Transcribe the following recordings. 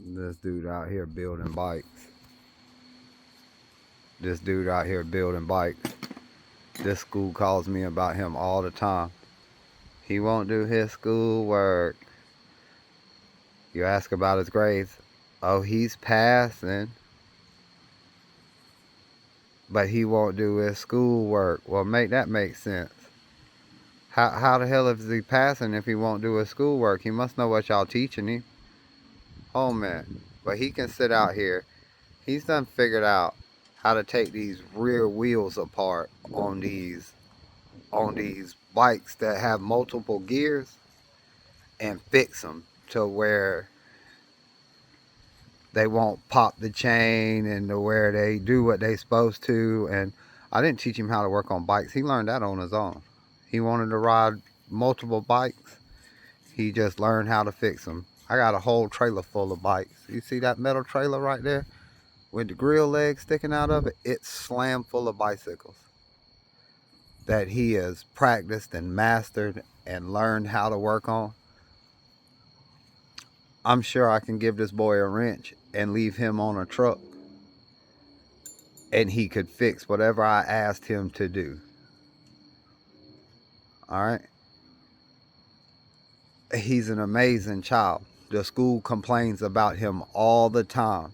This dude out here building bikes. This dude out here building bikes. This school calls me about him all the time. He won't do his schoolwork. You ask about his grades. Oh, he's passing. But he won't do his schoolwork. Well, make that make sense. How the hell is he passing if he won't do his schoolwork? He must know what y'all teaching him. Oh, man. But he can sit out here. He's done figured out how to take these rear wheels apart on these bikes that have multiple gears and fix them to where they won't pop the chain and to where they do what they supposed to. And I didn't teach him how to work on bikes. He learned that on his own. He wanted to ride multiple bikes. He just learned how to fix them. I got a whole trailer full of bikes. You see that metal trailer right there with the grill legs sticking out of it? It's slammed full of bicycles that he has practiced and mastered and learned how to work on. I'm sure I can give this boy a wrench and leave him on a truck and he could fix whatever I asked him to do. All right? He's an amazing child. The school complains about him all the time.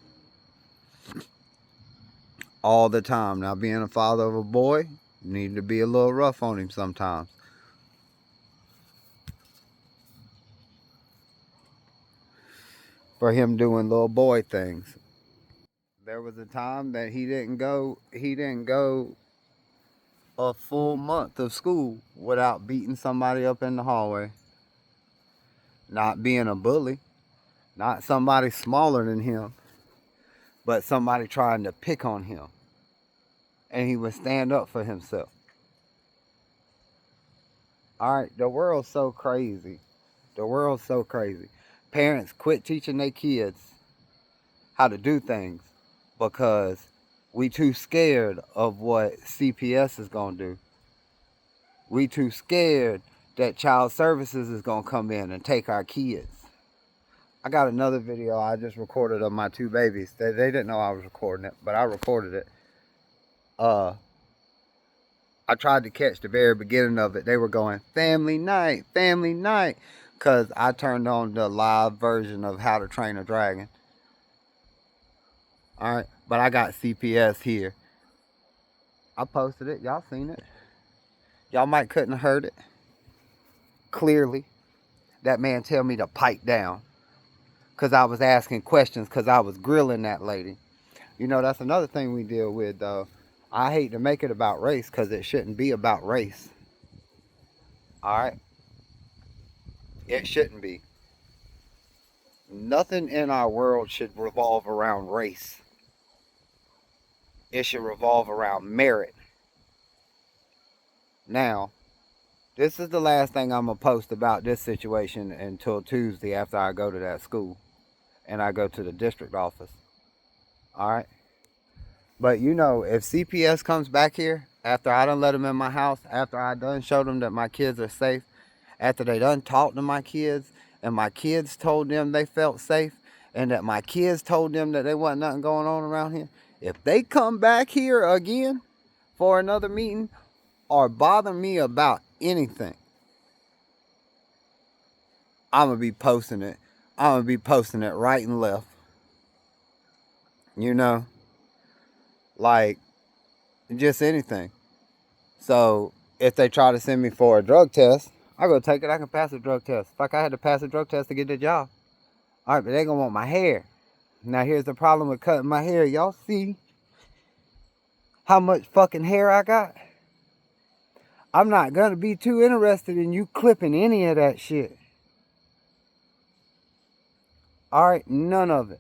All the time. Now, being a father of a boy, you need to be a little rough on him sometimes. For him doing little boy things. There was a time that he didn't go a full month of school without beating somebody up in the hallway. Not being a bully. Not somebody smaller than him. But somebody trying to pick on him. And he would stand up for himself. Alright, the world's so crazy. The world's so crazy. Parents quit teaching their kids how to do things because we too scared of what CPS is going to do. We too scared that child services is going to come in and take our kids. I got another video I just recorded of my two babies. They didn't know I was recording it, but I recorded it. I tried to catch the very beginning of it. They were going, family night, because I turned on the live version of How to Train a Dragon. All right, but I got CPS here. I posted it. Y'all seen it. Y'all might couldn't have heard it. Clearly, that man tell me to pipe down because I was asking questions because I was grilling that lady. You know, that's another thing we deal with, though. I hate to make it about race because it shouldn't be about race. All right? It shouldn't be. Nothing in our world should revolve around race. It should revolve around merit. Now, this is the last thing I'm going to post about this situation until Tuesday after I go to that school and I go to the district office. All right? But you know, if CPS comes back here after I done let them in my house, after I done showed them that my kids are safe, after they done talked to my kids and my kids told them they felt safe and that my kids told them that there wasn't nothing going on around here, if they come back here again for another meeting or bother me about anything, I'm going to be posting it. I'm going to be posting it right and left. You know? Like, just anything. So, if they try to send me for a drug test, I go take it. I can pass a drug test. Fuck, I had to pass a drug test to get the job. All right, but they going to want my hair. Now, here's the problem with cutting my hair. Y'all see how much fucking hair I got? I'm not going to be too interested in you clipping any of that shit. All right, none of it.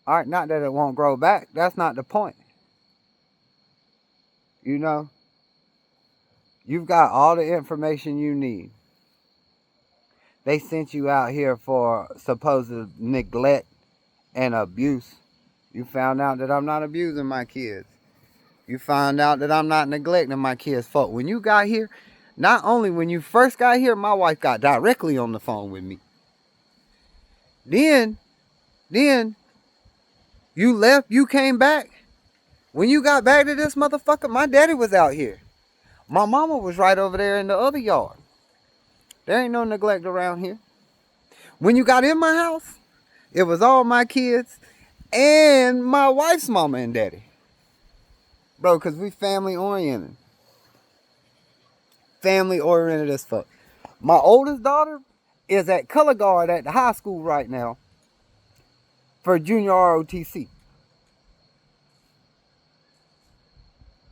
All right, not that it won't grow back. That's not the point. You know? You've got all the information you need. They sent you out here for supposed neglect and abuse. You found out that I'm not abusing my kids. You found out that I'm not neglecting my kids' fault. When you got here, not only when you first got here, my wife got directly on the phone with me. Then you left, you came back. When you got back to this motherfucker, my daddy was out here. My mama was right over there in the other yard. There ain't no neglect around here. When you got in my house, it was all my kids and my wife's mama and daddy. Bro, because we family oriented. Family oriented as fuck. My oldest daughter is at color guard at the high school right now for junior ROTC.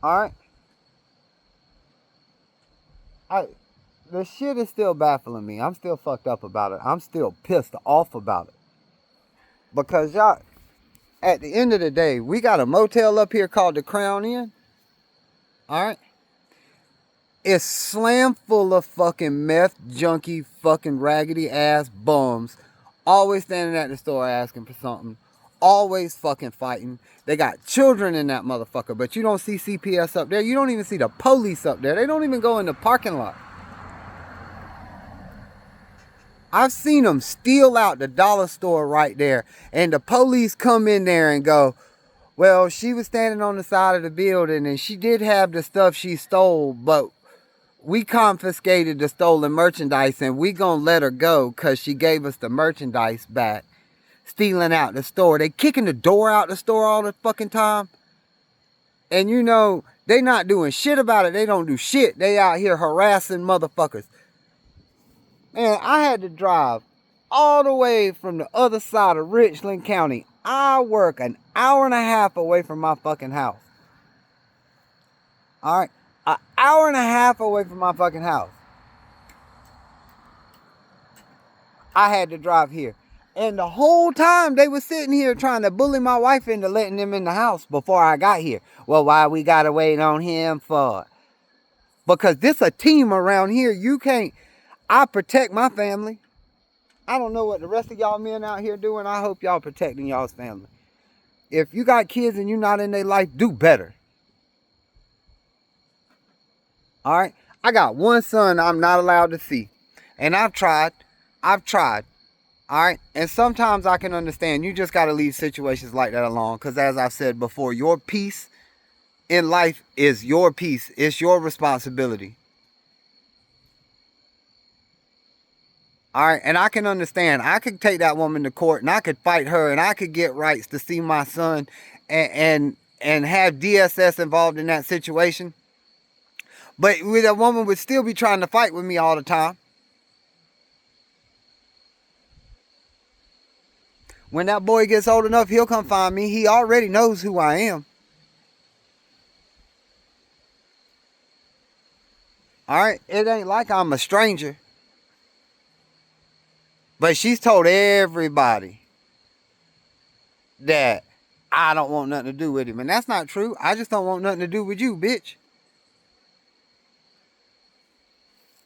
Alright? The shit is still baffling me. I'm still fucked up about it. I'm still pissed off about it. Because y'all, at the end of the day, we got a motel up here called the Crown Inn. Alright? It's slam full of fucking meth junkie fucking raggedy ass bums. Always standing at the store asking for something. Always fucking fighting. They got children in that motherfucker, but you don't see CPS up there. You don't even see the police up there. They don't even go in the parking lot. I've seen them steal out the dollar store right there, and the police come in there and go, well, she was standing on the side of the building and she did have the stuff she stole, but we confiscated the stolen merchandise and we gonna let her go because she gave us the merchandise back. Stealing out the store. They kicking the door out the store all the fucking time. And you know, they not doing shit about it. They don't do shit. They out here harassing motherfuckers. Man, I had to drive all the way from the other side of Richland County. I work an hour and a half away from my fucking house. Alright? An hour and a half away from my fucking house. I had to drive here. And the whole time they were sitting here trying to bully my wife into letting them in the house before I got here. Well, why we gotta wait on him for? Because this a team around here. You can't. I protect my family. I don't know what the rest of y'all men out here doing. I hope y'all protecting y'all's family. If you got kids and you're not in their life, do better. Alright? I got one son I'm not allowed to see. And I've tried. Alright? And sometimes I can understand. You just got to leave situations like that alone. Because as I've said before, your peace in life is your peace. It's your responsibility. Alright? And I can understand. I could take that woman to court and I could fight her and I could get rights to see my son and have DSS involved in that situation. But that woman would still be trying to fight with me all the time. When that boy gets old enough, he'll come find me. He already knows who I am. Alright? It ain't like I'm a stranger. But she's told everybody that I don't want nothing to do with him. And that's not true. I just don't want nothing to do with you, bitch.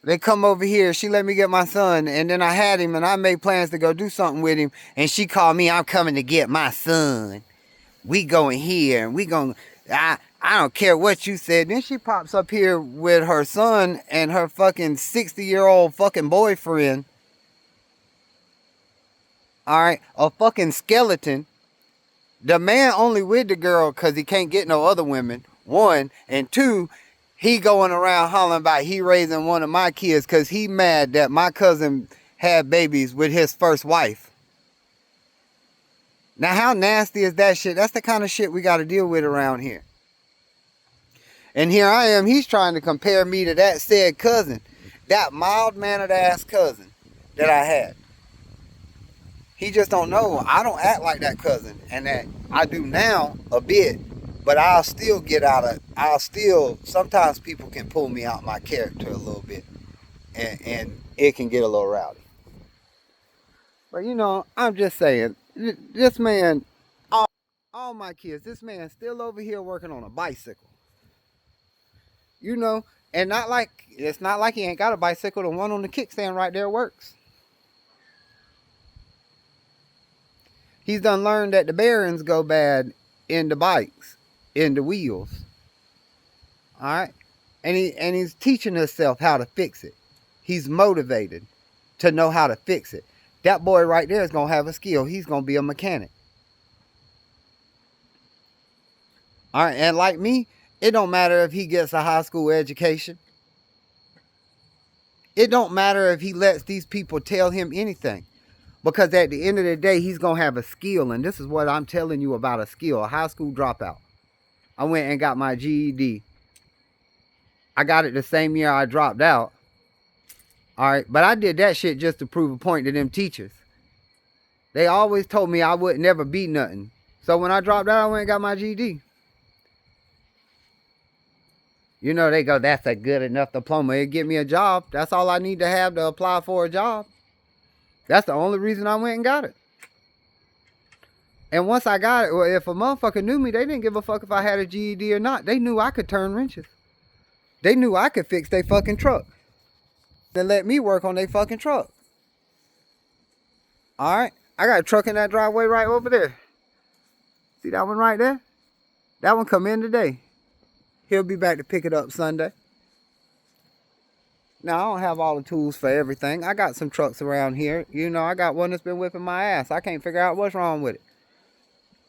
They come over here, she let me get my son, and then I had him and I made plans to go do something with him, and she called me, I'm coming to get my son. We going here and we going, I don't care what you said. Then she pops up here with her son and her fucking 60-year-old fucking boyfriend. Alright, a fucking skeleton. The man only with the girl because he can't get no other women. One, and two, he going around hollering about he raising one of my kids because he mad that my cousin had babies with his first wife. Now, how nasty is that shit? That's the kind of shit we got to deal with around here. And here I am, he's trying to compare me to that said cousin. That mild-mannered ass cousin that I had. He just don't know. I don't act like that cousin. And that I do now a bit. But I'll still sometimes people can pull me out my character a little bit. And it can get a little rowdy. But you know, I'm just saying, this man, all my kids, this man's still over here working on a bicycle. You know, and it's not like he ain't got a bicycle. The one on the kickstand right there works. He's done learned that the bearings go bad in the bikes. In the wheels. Alright? And he's teaching himself how to fix it. He's motivated to know how to fix it. That boy right there is going to have a skill. He's going to be a mechanic. All right, and like me, it don't matter if he gets a high school education. It don't matter if he lets these people tell him anything. Because at the end of the day, he's going to have a skill. And this is what I'm telling you about a skill, a high school dropout. I went and got my GED. I got it the same year I dropped out. All right, but I did that shit just to prove a point to them teachers. They always told me I would never be nothing. So when I dropped out, I went and got my GED. You know, they go, that's a good enough diploma. It'd get me a job. That's all I need to have to apply for a job. That's the only reason I went and got it. And once I got it, well, if a motherfucker knew me, they didn't give a fuck if I had a GED or not. They knew I could turn wrenches. They knew I could fix their fucking truck. They let me work on their fucking truck. All right. I got a truck in that driveway right over there. See that one right there? That one come in today. He'll be back to pick it up Sunday. Now, I don't have all the tools for everything. I got some trucks around here. You know, I got one that's been whipping my ass. I can't figure out what's wrong with it.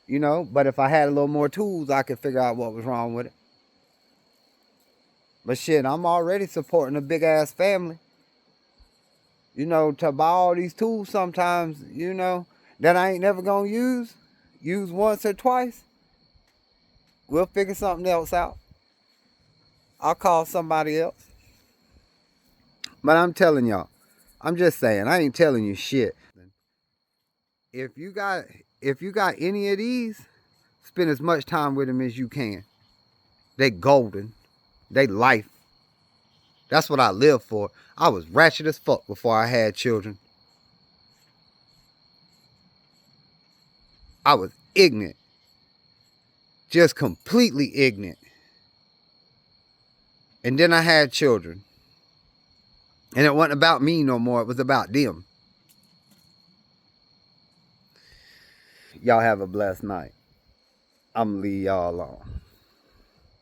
You know, but if I had a little more tools, I could figure out what was wrong with it. But shit, I'm already supporting a big-ass family. You know, to buy all these tools sometimes, you know, that I ain't never gonna use once or twice. We'll figure something else out. I'll call somebody else. But I'm telling y'all, I'm just saying, I ain't telling you shit. If you got any of these, spend as much time with them as you can. They golden. They life. That's what I live for. I was ratchet as fuck before I had children. I was ignorant. Just completely ignorant. And then I had children. And it wasn't about me no more. It was about them. Y'all have a blessed night. I'm going to leave y'all alone.